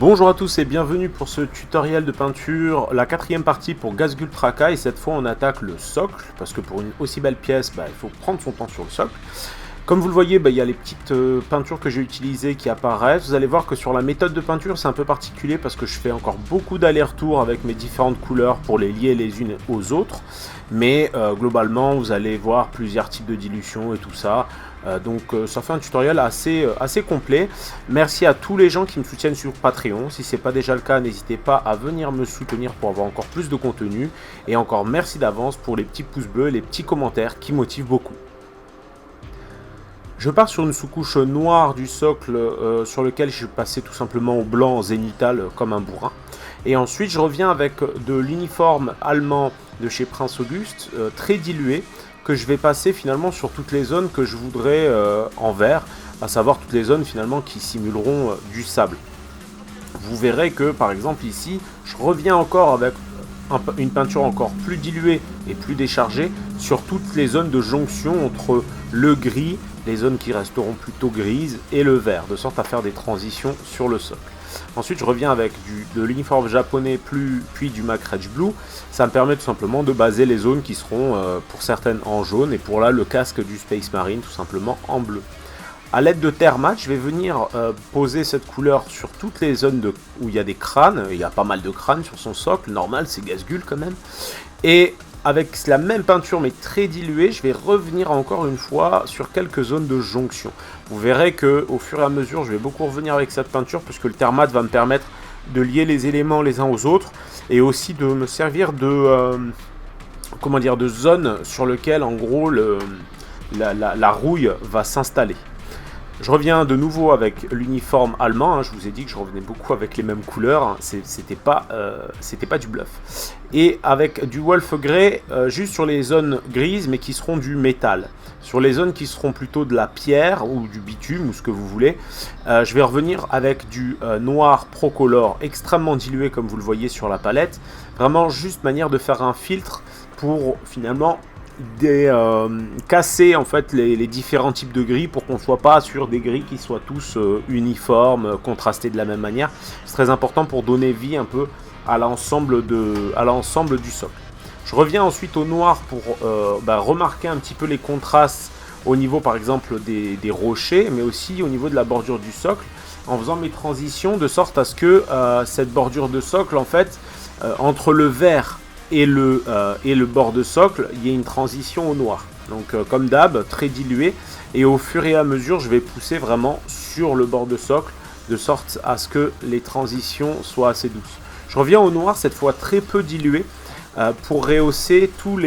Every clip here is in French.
Bonjour à tous et bienvenue pour ce tutoriel de peinture, la quatrième partie pour Ghazghkull Traka, et cette fois on attaque le socle, parce que pour une aussi belle pièce, il faut prendre son temps sur le socle. Comme vous le voyez, il y a les petites peintures que j'ai utilisées qui apparaissent. Vous allez voir que sur la méthode de peinture, c'est un peu particulier parce que je fais encore beaucoup d'allers-retours avec mes différentes couleurs pour les lier les unes aux autres. Mais globalement, vous allez voir plusieurs types de dilution et tout ça. Donc ça fait un tutoriel assez complet. Merci à tous les gens qui me soutiennent sur Patreon. Si ce n'est pas déjà le cas, n'hésitez pas à venir me soutenir pour avoir encore plus de contenu. Et encore merci d'avance pour les petits pouces bleus et les petits commentaires qui motivent beaucoup. Je pars sur une sous-couche noire du socle sur lequel je vais passer tout simplement au blanc zénital comme un bourrin. Et ensuite je reviens avec de l'uniforme allemand de chez Prince Auguste, très dilué, que je vais passer finalement sur toutes les zones que je voudrais en vert, à savoir toutes les zones finalement qui simuleront du sable. Vous verrez que par exemple ici, je reviens encore avec une peinture encore plus diluée et plus déchargée sur toutes les zones de jonction entre le gris, les zones qui resteront plutôt grises, et le vert, de sorte à faire des transitions sur le socle. Ensuite je reviens avec de l'uniforme japonais puis du MAC Rage Blue. Ça me permet tout simplement de baser les zones qui seront pour certaines en jaune et pour là le casque du Space Marine tout simplement en bleu. A l'aide de terre mat, je vais venir poser cette couleur sur toutes les zones où il y a des crânes. Il y a pas mal de crânes sur son socle, normal, c'est Ghazghkull quand même. Et avec la même peinture mais très diluée, je vais revenir encore une fois sur quelques zones de jonction. Vous verrez que au fur et à mesure, je vais beaucoup revenir avec cette peinture puisque le terre mat va me permettre de lier les éléments les uns aux autres et aussi de me servir de de zone sur lequel en gros la rouille va s'installer. Je reviens de nouveau avec l'uniforme allemand, je vous ai dit que je revenais beaucoup avec les mêmes couleurs, c'était pas du bluff. Et avec du Wolf Grey juste sur les zones grises mais qui seront du métal. Sur les zones qui seront plutôt de la pierre ou du bitume ou ce que vous voulez, je vais revenir avec du noir Procolor extrêmement dilué comme vous le voyez sur la palette. Vraiment juste manière de faire un filtre pour finalement casser en fait les différents types de gris pour qu'on ne soit pas sur des gris qui soient tous uniformes, contrastés de la même manière. C'est très important pour donner vie un peu à l'ensemble du socle. Je reviens ensuite au noir pour remarquer un petit peu les contrastes au niveau par exemple des rochers, mais aussi au niveau de la bordure du socle, en faisant mes transitions de sorte à ce que cette bordure de socle en fait entre le vert et le bord de socle, il y a une transition au noir. Donc comme d'hab, très dilué, et au fur et à mesure, je vais pousser vraiment sur le bord de socle, de sorte à ce que les transitions soient assez douces. Je reviens au noir, cette fois très peu dilué, pour rehausser toutes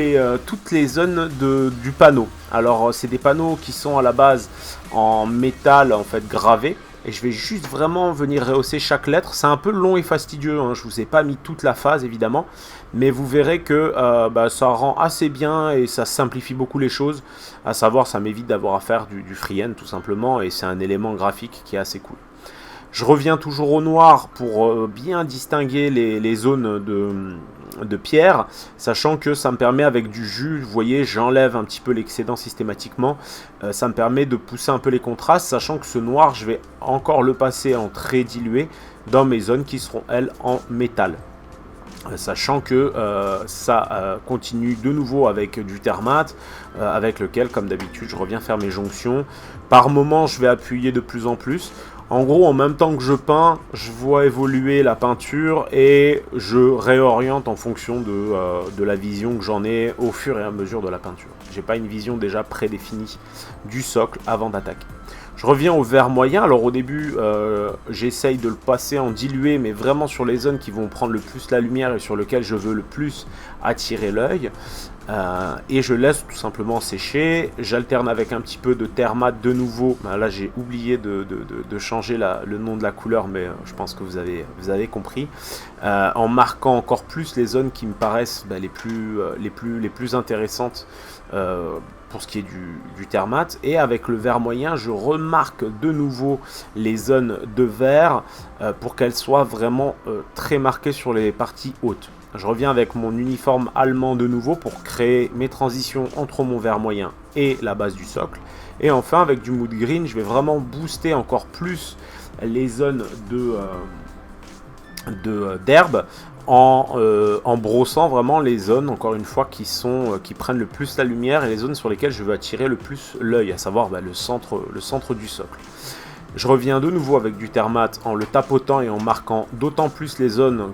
les zones du panneau. Alors c'est des panneaux qui sont à la base en métal en fait gravé, et je vais juste vraiment venir rehausser chaque lettre. C'est un peu long et fastidieux, je vous ai pas mis toute la phase évidemment, mais vous verrez que ça rend assez bien et ça simplifie beaucoup les choses, à savoir ça m'évite d'avoir à faire du freehand tout simplement, et c'est un élément graphique qui est assez cool. Je reviens toujours au noir pour bien distinguer les zones de pierre, sachant que ça me permet avec du jus, vous voyez, j'enlève un petit peu l'excédent systématiquement, ça me permet de pousser un peu les contrastes, sachant que ce noir, je vais encore le passer en très dilué dans mes zones qui seront elles en métal. Sachant que ça continue de nouveau avec du terre mat, avec lequel, comme d'habitude, je reviens faire mes jonctions. Par moment, je vais appuyer de plus en plus. En gros, en même temps que je peins, je vois évoluer la peinture et je réoriente en fonction de la vision que j'en ai au fur et à mesure de la peinture. J'ai pas une vision déjà prédéfinie du socle avant d'attaquer. Je reviens au vert moyen. Alors au début, j'essaye de le passer en dilué, mais vraiment sur les zones qui vont prendre le plus la lumière et sur lesquelles je veux le plus attirer l'œil. Et je laisse tout simplement sécher. J'alterne avec un petit peu de terre mat de nouveau. Là j'ai oublié de changer le nom de la couleur, mais je pense que vous avez compris. En marquant encore plus les zones qui me paraissent les plus intéressantes pour ce qui est du terre mat. Et avec le vert moyen, je remarque de nouveau les zones de vert pour qu'elles soient vraiment très marquées sur les parties hautes. Je reviens avec mon uniforme allemand de nouveau pour créer mes transitions entre mon vert moyen et la base du socle. Et enfin avec du mood green, je vais vraiment booster encore plus les zones d'herbe en brossant vraiment les zones, encore une fois, qui prennent le plus la lumière et les zones sur lesquelles je veux attirer le plus l'œil, à savoir le centre du socle. Je reviens de nouveau avec du Thermat en le tapotant et en marquant d'autant plus les zones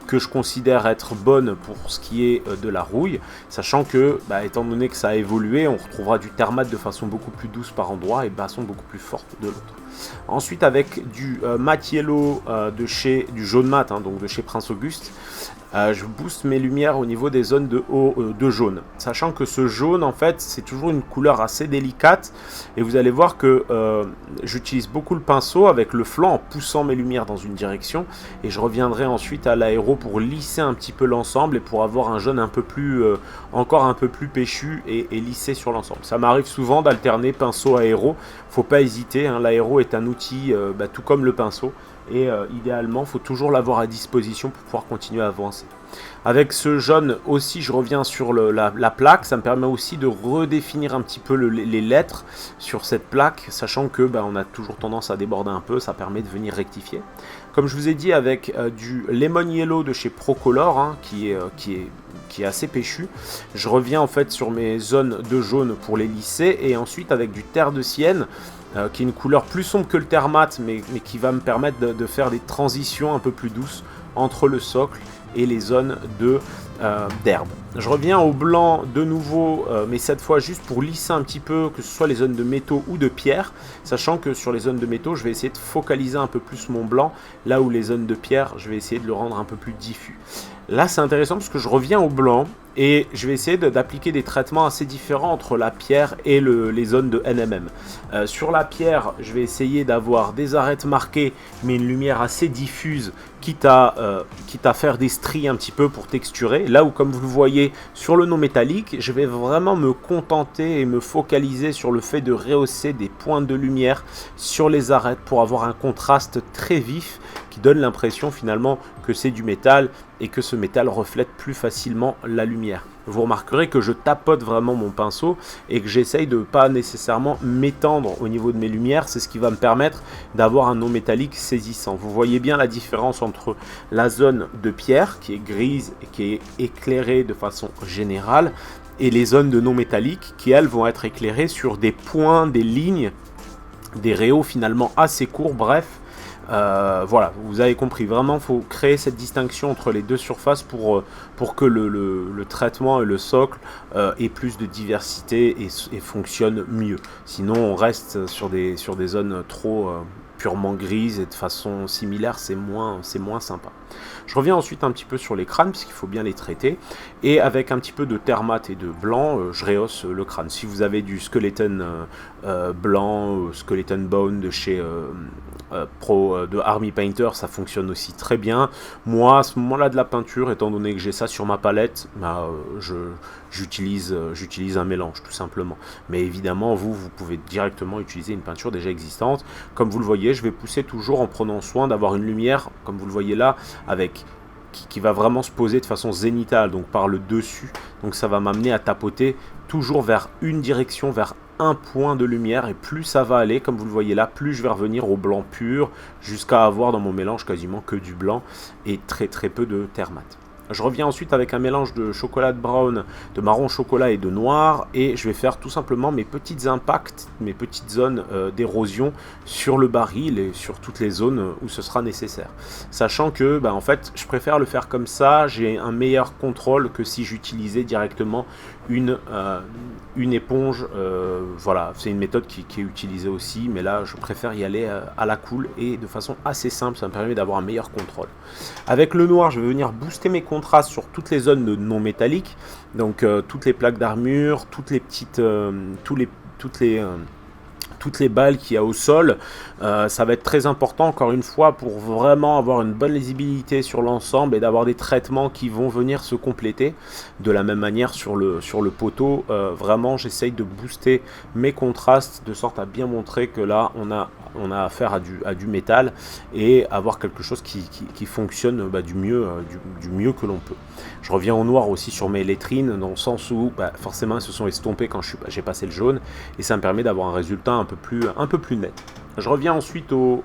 que je considère être bonnes pour ce qui est de la rouille, sachant que, étant donné que ça a évolué, on retrouvera du Thermat de façon beaucoup plus douce par endroit et de façon beaucoup plus forte de l'autre. Ensuite, avec du Matte Yellow du jaune mat, donc de chez Prince Auguste, je booste mes lumières au niveau des zones de jaune. Sachant que ce jaune, en fait, c'est toujours une couleur assez délicate. Et vous allez voir que j'utilise beaucoup le pinceau avec le flanc en poussant mes lumières dans une direction. Et je reviendrai ensuite à l'aéro pour lisser un petit peu l'ensemble et pour avoir un jaune encore un peu plus péchu et lissé sur l'ensemble. Ça m'arrive souvent d'alterner pinceau-aéro. Faut pas hésiter, hein, l'aéro est un outil tout comme le pinceau. Et idéalement, il faut toujours l'avoir à disposition pour pouvoir continuer à avancer. Avec ce jaune aussi, je reviens sur la plaque. Ça me permet aussi de redéfinir un petit peu les lettres sur cette plaque, sachant que on a toujours tendance à déborder un peu. Ça permet de venir rectifier. Comme je vous ai dit, avec du Lemon Yellow de chez Procolor, hein, qui est assez péchu, je reviens en fait sur mes zones de jaune pour les lisser. Et ensuite, avec du Terre de Sienne, qui est une couleur plus sombre que le Thermat, mais qui va me permettre de faire des transitions un peu plus douces entre le socle et les zones d'herbe. Je reviens au blanc de nouveau, mais cette fois juste pour lisser un petit peu, que ce soit les zones de métaux ou de pierre, sachant que sur les zones de métaux, je vais essayer de focaliser un peu plus mon blanc, là où les zones de pierre, je vais essayer de le rendre un peu plus diffus. Là, c'est intéressant parce que je reviens au blanc et je vais essayer d'appliquer des traitements assez différents entre la pierre et les zones de NMM. Sur la pierre, je vais essayer d'avoir des arêtes marquées, mais une lumière assez diffuse, quitte à faire des stries un petit peu pour texturer. Là où, comme vous le voyez, sur le non métallique, je vais vraiment me contenter et me focaliser sur le fait de rehausser des points de lumière sur les arêtes pour avoir un contraste très vif qui donne l'impression finalement que c'est du métal et que ce métal reflète plus facilement la lumière. Vous remarquerez que je tapote vraiment mon pinceau et que j'essaye de ne pas nécessairement m'étendre au niveau de mes lumières. C'est ce qui va me permettre d'avoir un non métallique saisissant. Vous voyez bien la différence entre la zone de pierre qui est grise et qui est éclairée de façon générale et les zones de non métallique qui elles vont être éclairées sur des points, des lignes, des rayons finalement assez courts, bref. Voilà, vous avez compris, vraiment il faut créer cette distinction entre les deux surfaces pour que le traitement et le socle aient plus de diversité et fonctionnent mieux. Sinon on reste sur des zones trop purement grises et de façon similaire, c'est moins sympa. Je reviens ensuite un petit peu sur les crânes puisqu'il faut bien les traiter et avec un petit peu de Thermat et de blanc, je rehausse le crâne. Si vous avez du skeleton blanc, skeleton bone de chez de Army Painter, ça fonctionne aussi très bien. Moi à ce moment là de la peinture, étant donné que j'ai ça sur ma palette, j'utilise un mélange tout simplement, mais évidemment vous pouvez directement utiliser une peinture déjà existante. Comme vous le voyez, je vais pousser toujours en prenant soin d'avoir une lumière, comme vous le voyez là, avec qui va vraiment se poser de façon zénitale, donc par le dessus, donc ça va m'amener à tapoter toujours vers une direction, vers un point de lumière, et plus ça va aller, comme vous le voyez là, plus je vais revenir au blanc pur, jusqu'à avoir dans mon mélange quasiment que du blanc et très peu de Thermat. Je reviens ensuite avec un mélange de chocolat de brown, de marron chocolat et de noir, et je vais faire tout simplement mes petits impacts, mes petites zones d'érosion sur le baril et sur toutes les zones où ce sera nécessaire. Sachant que en fait je préfère le faire comme ça, j'ai un meilleur contrôle que si j'utilisais directement une éponge. Voilà, c'est une méthode qui est utilisée aussi, mais là je préfère y aller à la cool et de façon assez simple, ça me permet d'avoir un meilleur contrôle. Avec le noir, je vais venir booster mes contrastes sur toutes les zones de non métalliques, donc toutes les plaques d'armure, toutes les petites, toutes les balles qu'il y a au sol. Ça va être très important encore une fois pour vraiment avoir une bonne lisibilité sur l'ensemble et d'avoir des traitements qui vont venir se compléter. De la même manière sur le poteau, vraiment j'essaye de booster mes contrastes de sorte à bien montrer que là on a affaire à du métal et avoir quelque chose qui fonctionne du mieux que l'on peut. Je reviens au noir aussi sur mes lettrines, dans le sens où forcément elles se sont estompées quand j'ai passé le jaune, et ça me permet d'avoir un résultat un peu plus net. Je reviens ensuite au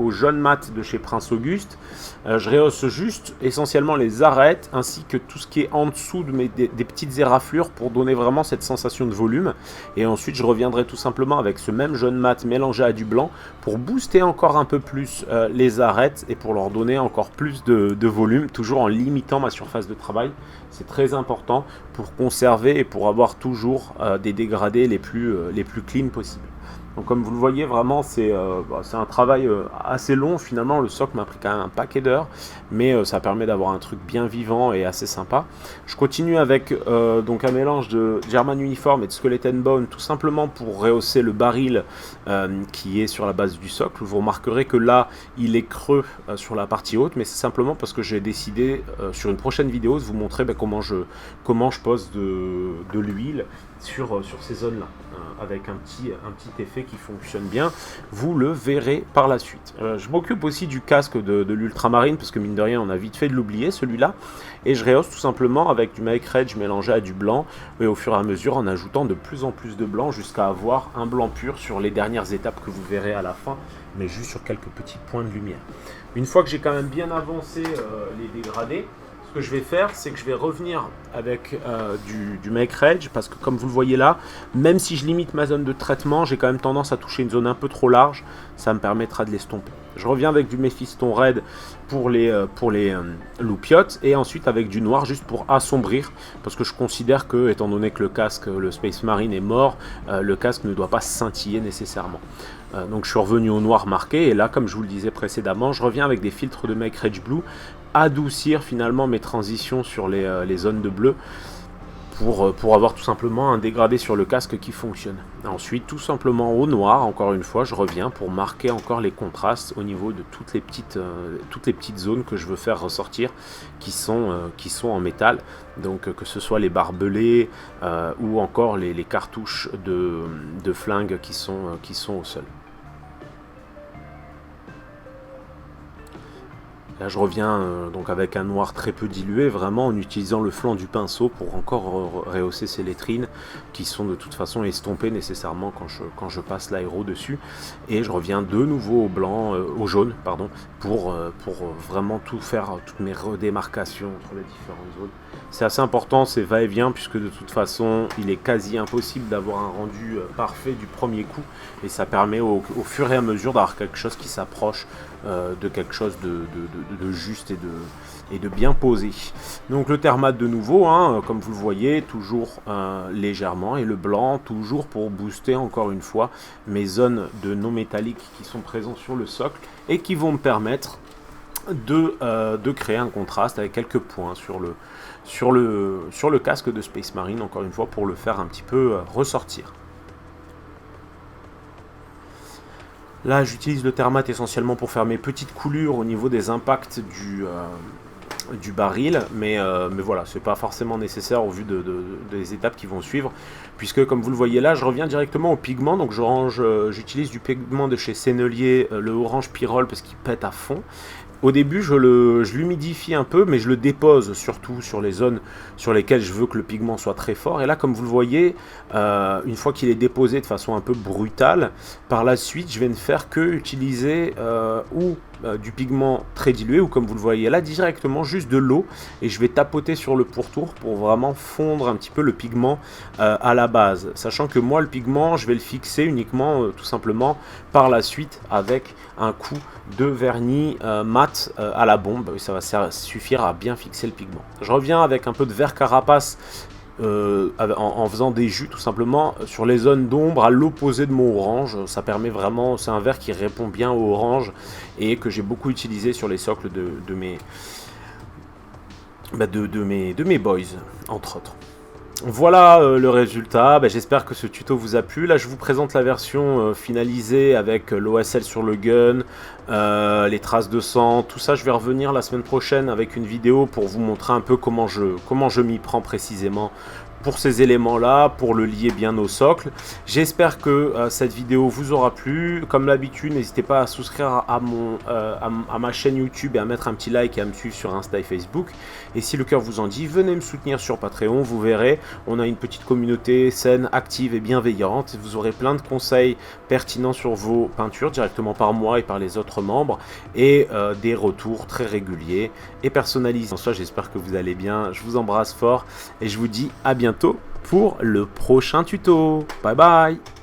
jaune mat de chez Prince Auguste. Je rehausse juste essentiellement les arêtes ainsi que tout ce qui est en dessous des petites éraflures pour donner vraiment cette sensation de volume. Et ensuite je reviendrai tout simplement avec ce même jaune mat mélangé à du blanc pour booster encore un peu plus les arêtes et pour leur donner encore plus de volume, toujours en limitant ma surface de travail. C'est très important pour conserver et pour avoir toujours des dégradés les plus clean possibles. Donc comme vous le voyez, vraiment c'est un travail assez long. Finalement le socle m'a pris quand même un paquet d'heures, mais ça permet d'avoir un truc bien vivant et assez sympa. Je continue avec donc un mélange de German Uniform et de Skeleton Bone, tout simplement pour rehausser le baril qui est sur la base du socle. Vous remarquerez que là il est creux sur la partie haute, mais c'est simplement parce que j'ai décidé sur une prochaine vidéo de vous montrer comment je pose de l'huile sur ces zones là avec un petit effet qui fonctionne bien. Vous le verrez par la suite. Je m'occupe aussi du casque de l'ultramarine parce que mine de rien on a vite fait de l'oublier celui-là, et je rehausse tout simplement avec du Make Rage mélangé à du blanc et au fur et à mesure en ajoutant de plus en plus de blanc jusqu'à avoir un blanc pur sur les dernières étapes que vous verrez à la fin, mais juste sur quelques petits points de lumière. Une fois que j'ai quand même bien avancé les dégradés, ce que je vais faire, c'est que je vais revenir avec du Make Rage, parce que comme vous le voyez là, même si je limite ma zone de traitement, j'ai quand même tendance à toucher une zone un peu trop large, ça me permettra de l'estomper. Je reviens avec du Mephiston Red pour les loupiottes, et ensuite avec du noir juste pour assombrir, parce que je considère que, étant donné que le casque, le Space Marine est mort, le casque ne doit pas scintiller nécessairement. Donc je suis revenu au noir marqué, et là, comme je vous le disais précédemment, je reviens avec des filtres de Make Rage Blue, adoucir finalement mes transitions sur les zones de bleu pour avoir tout simplement un dégradé sur le casque qui fonctionne. Ensuite, tout simplement au noir, encore une fois, je reviens pour marquer encore les contrastes au niveau de toutes les petites zones que je veux faire ressortir qui sont en métal. Donc que ce soit les barbelés ou encore les cartouches de flingue qui sont au sol. Là je reviens donc avec un noir très peu dilué, vraiment en utilisant le flanc du pinceau pour encore rehausser ces lettrines qui sont de toute façon estompées nécessairement quand je passe l'aéro dessus. Et je reviens de nouveau au blanc, au jaune pardon, pour vraiment tout faire, toutes mes redémarcations entre les différentes zones. C'est assez important ces va-et-vient puisque de toute façon il est quasi impossible d'avoir un rendu parfait du premier coup, et ça permet au fur et à mesure d'avoir quelque chose qui s'approche de quelque chose de juste et de bien posé. Donc le thermate de nouveau, comme vous le voyez, toujours légèrement, et le blanc toujours pour booster encore une fois mes zones de non métallique qui sont présentes sur le socle et qui vont me permettre de créer un contraste avec quelques points sur le casque de Space Marine, encore une fois pour le faire un petit peu ressortir. Là, j'utilise le thermate essentiellement pour faire mes petites coulures au niveau des impacts du baril, mais voilà, c'est pas forcément nécessaire au vu des étapes qui vont suivre, puisque comme vous le voyez là, je reviens directement au pigment. Donc j'utilise du pigment de chez Sennelier, le orange pyrrole, parce qu'il pète à fond. Au début, je l'humidifie un peu, mais je le dépose surtout sur les zones sur lesquelles je veux que le pigment soit très fort. Et là, comme vous le voyez, une fois qu'il est déposé de façon un peu brutale, par la suite, je vais ne faire que utiliser du pigment très dilué, ou comme vous le voyez là, directement juste de l'eau, et je vais tapoter sur le pourtour pour vraiment fondre un petit peu le pigment à la base. Sachant que moi, le pigment, je vais le fixer uniquement, tout simplement, par la suite, avec un coup de vernis mat à la bombe. Ça va suffire à bien fixer le pigment. Je reviens avec un peu de vert carapace en faisant des jus tout simplement sur les zones d'ombre à l'opposé de mon orange. Ça permet vraiment, c'est un vert qui répond bien au orange et que j'ai beaucoup utilisé sur les socles de mes boys, entre autres. Voilà le résultat. J'espère que ce tuto vous a plu. Là je vous présente la version finalisée avec l'OSL sur le gun, les traces de sang, tout ça. Je vais revenir la semaine prochaine avec une vidéo pour vous montrer un peu comment je m'y prends précisément pour ces éléments-là, pour le lier bien au socle. J'espère que cette vidéo vous aura plu. Comme d'habitude, n'hésitez pas à souscrire à ma chaîne YouTube et à mettre un petit like et à me suivre sur Insta et Facebook. Et si le cœur vous en dit, venez me soutenir sur Patreon. Vous verrez, on a une petite communauté saine, active et bienveillante. Vous aurez plein de conseils pertinents sur vos peintures directement par moi et par les autres membres. Et des retours très réguliers et personnalisés. En soi, j'espère que vous allez bien. Je vous embrasse fort et je vous dis à bientôt pour le prochain tuto. Bye bye.